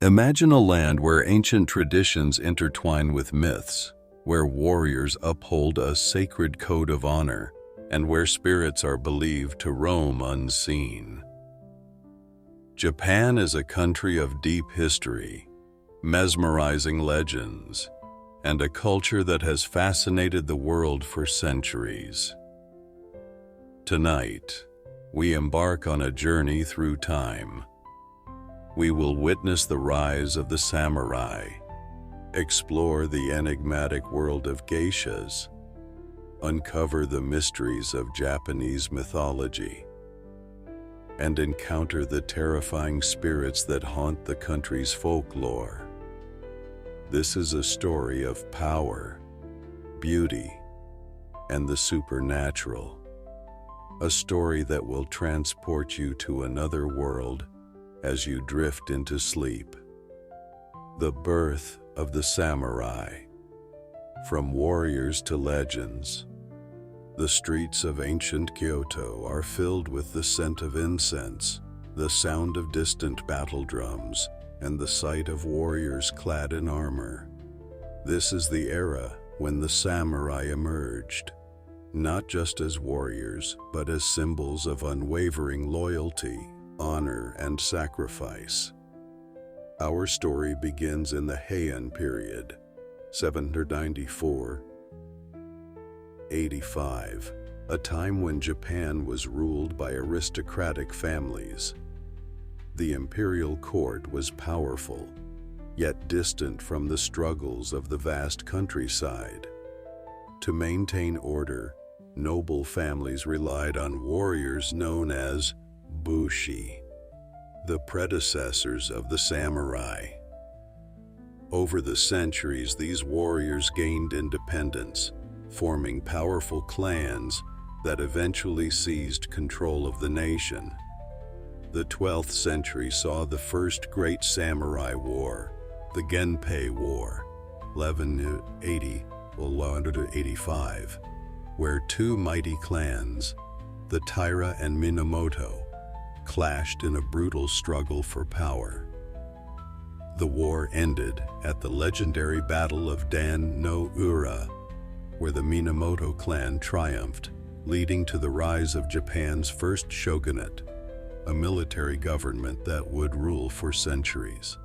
Imagine a land where ancient traditions intertwine with myths, where warriors uphold a sacred code of honor, and where spirits are believed to roam unseen. Japan is a country of deep history, mesmerizing legends, and a culture that has fascinated the world for centuries. Tonight, we embark on a journey through time. We will witness the rise of the samurai, explore the enigmatic world of geishas, uncover the mysteries of Japanese mythology, and encounter the terrifying spirits that haunt the country's folklore. This is a story of power, beauty, and the supernatural. A story that will transport you to another world as you drift into sleep. The birth of the samurai. From warriors to legends, the streets of ancient Kyoto are filled with the scent of incense, the sound of distant battle drums, and the sight of warriors clad in armor. This is the era when the samurai emerged, not just as warriors, but as symbols of unwavering loyalty, honor, and sacrifice. Our story begins in the Heian period, 794–85, a time when Japan was ruled by aristocratic families. The imperial court was powerful, yet distant from the struggles of the vast countryside. To maintain order, noble families relied on warriors known as bushi, the predecessors of the samurai. Over the centuries, these warriors gained independence, forming powerful clans that eventually seized control of the nation. The 12th century saw the first great samurai war, the Genpei War, 1180–1185, where two mighty clans, the Taira and Minamoto, clashed in a brutal struggle for power. The war ended at the legendary Battle of Dan no Ura, where the Minamoto clan triumphed, leading to the rise of Japan's first shogunate, a military government that would rule for centuries.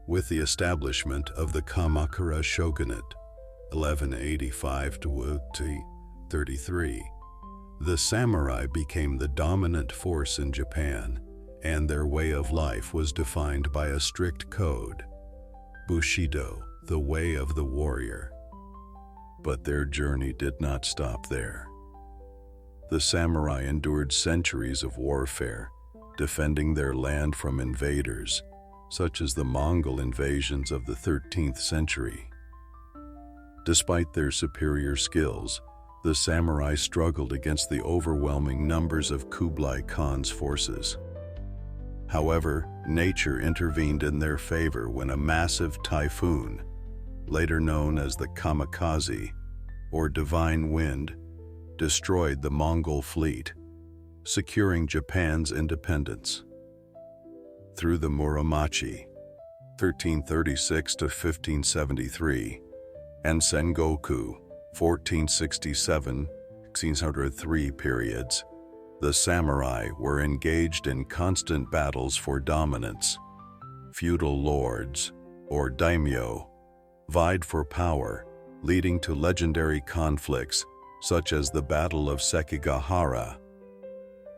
With the establishment of the Kamakura shogunate, 1185–33, the samurai became the dominant force in Japan, and their way of life was defined by a strict code, Bushido, the way of the warrior. But their journey did not stop there. The samurai endured centuries of warfare, defending their land from invaders, such as the Mongol invasions of the 13th century. Despite their superior skills, the samurai struggled against the overwhelming numbers of Kublai Khan's forces. However, nature intervened in their favor when a massive typhoon, later known as the Kamikaze, or Divine Wind, destroyed the Mongol fleet, securing Japan's independence. Through the Muromachi, 1336–1573, and Sengoku, 1467–1603 periods, the samurai were engaged in constant battles for dominance. Feudal lords, or daimyo, vied for power, leading to legendary conflicts such as the Battle of Sekigahara,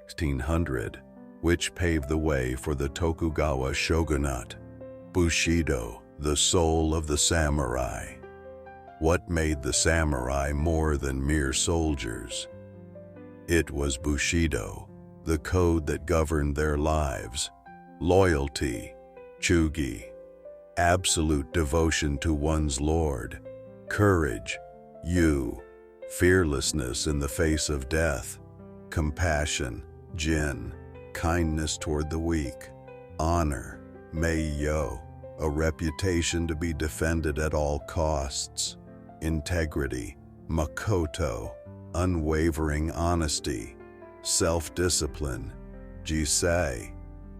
1600, which paved the way for the Tokugawa shogunate. Bushido, the soul of the samurai. What made the samurai more than mere soldiers? It was Bushido, the code that governed their lives. Loyalty, chugi, absolute devotion to one's lord. Courage, fearlessness in the face of death. Compassion, jin, kindness toward the weak. Honor, meiyo, a reputation to be defended at all costs. Integrity, makoto, unwavering honesty. Self-discipline, jisei,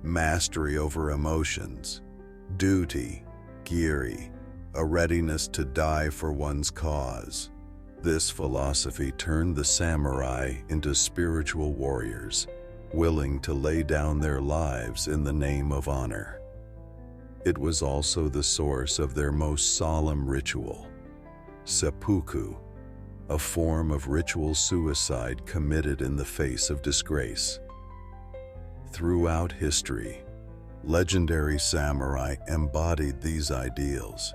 mastery over emotions. duty, giri, a readiness to die for one's cause. This philosophy turned the samurai into spiritual warriors, willing to lay down their lives in the name of honor. It was also the source of their most solemn ritual, seppuku, a form of ritual suicide committed in the face of disgrace. Throughout history, legendary samurai embodied these ideals.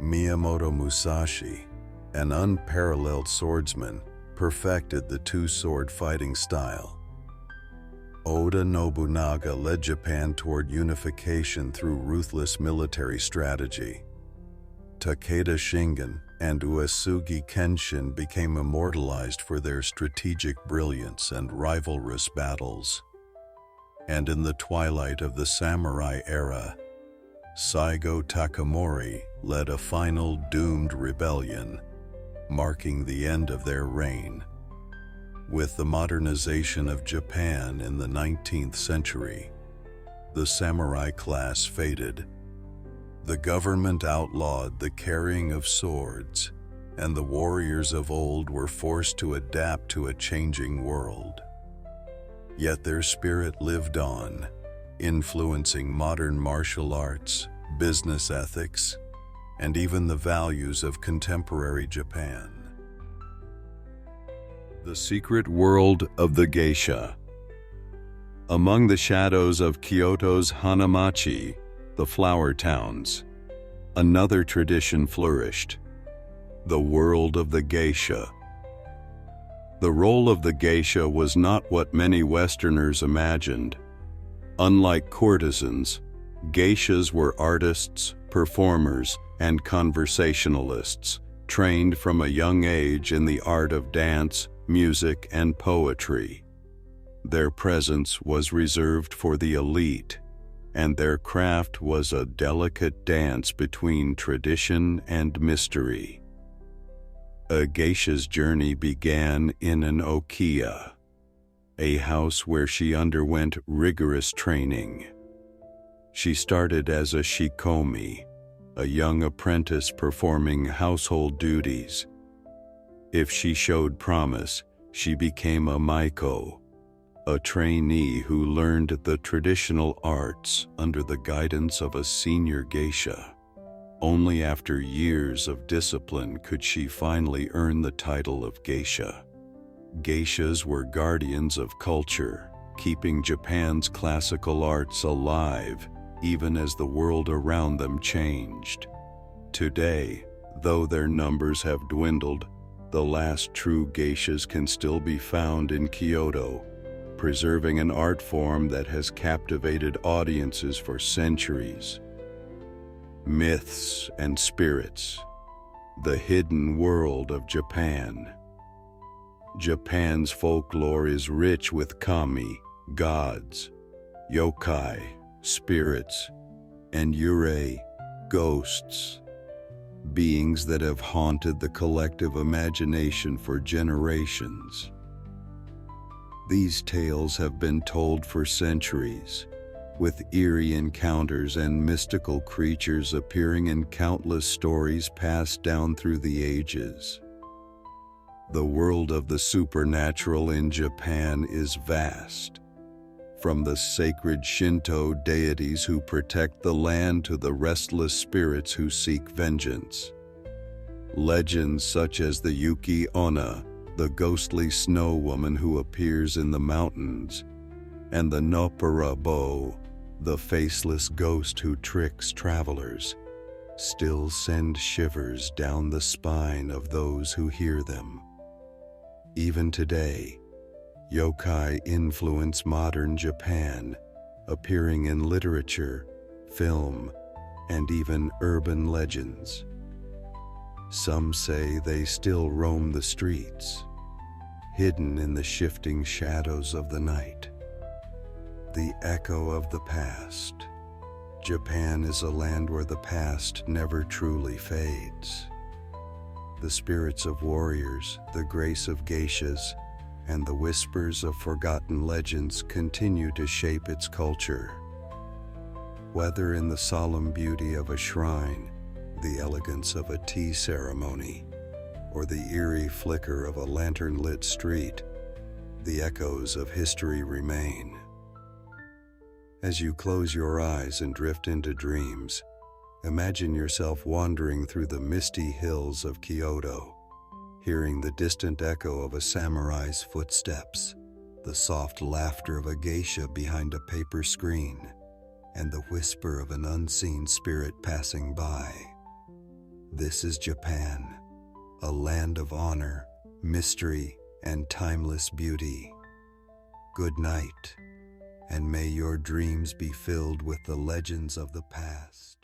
Miyamoto Musashi, an unparalleled swordsman, perfected the two-sword fighting style. Oda Nobunaga led Japan toward unification through ruthless military strategy. Takeda Shingen and Uesugi Kenshin became immortalized for their strategic brilliance and rivalrous battles. And in the twilight of the samurai era, Saigo Takamori led a final doomed rebellion, marking the end of their reign. With the modernization of Japan in the 19th century, the samurai class faded. The government outlawed the carrying of swords, and the warriors of old were forced to adapt to a changing world. Yet their spirit lived on, influencing modern martial arts, business ethics, and even the values of contemporary Japan. The secret world of the geisha. Among the shadows of Kyoto's Hanamachi, the flower towns, another tradition flourished: the world of the geisha. The role of the geisha was not what many Westerners imagined. Unlike courtesans, geishas were artists, performers, and conversationalists, trained from a young age in the art of dance, music, and poetry. Their presence was reserved for the elite, and their craft was a delicate dance between tradition and mystery. A geisha's journey began in an okiya, a house where she underwent rigorous training. She started as a shikomi, a young apprentice performing household duties. If she showed promise, she became a maiko, a trainee who learned the traditional arts under the guidance of a senior geisha. Only after years of discipline could she finally earn the title of geisha. Geishas were guardians of culture, keeping Japan's classical arts alive even as the world around them changed. Today, though their numbers have dwindled, the last true geishas can still be found in Kyoto, preserving an art form that has captivated audiences for centuries. Myths and spirits. The hidden world of Japan. Japan's folklore is rich with kami, gods, yokai, spirits, and yurei, ghosts, beings that have haunted the collective imagination for generations. These tales have been told for centuries, with eerie encounters and mystical creatures appearing in countless stories passed down through the ages. The world of the supernatural in Japan is vast. From the sacred Shinto deities who protect the land to the restless spirits who seek vengeance. Legends such as the Yuki Onna, the ghostly snow woman who appears in the mountains, and the Nopara Bo, the faceless ghost who tricks travelers, still send shivers down the spine of those who hear them. Even today, yokai influence modern Japan, appearing in literature, film, and even urban legends. Some say they still roam the streets, hidden in the shifting shadows of the night. The echo of the past. Japan is a land where the past never truly fades. The spirits of warriors, the grace of geishas, and the whispers of forgotten legends continue to shape its culture. Whether in the solemn beauty of a shrine, the elegance of a tea ceremony, or the eerie flicker of a lantern-lit street, the echoes of history remain. As you close your eyes and drift into dreams, imagine yourself wandering through the misty hills of Kyoto, hearing the distant echo of a samurai's footsteps, the soft laughter of a geisha behind a paper screen, and the whisper of an unseen spirit passing by. This is Japan, a land of honor, mystery, and timeless beauty. Good night, and may your dreams be filled with the legends of the past.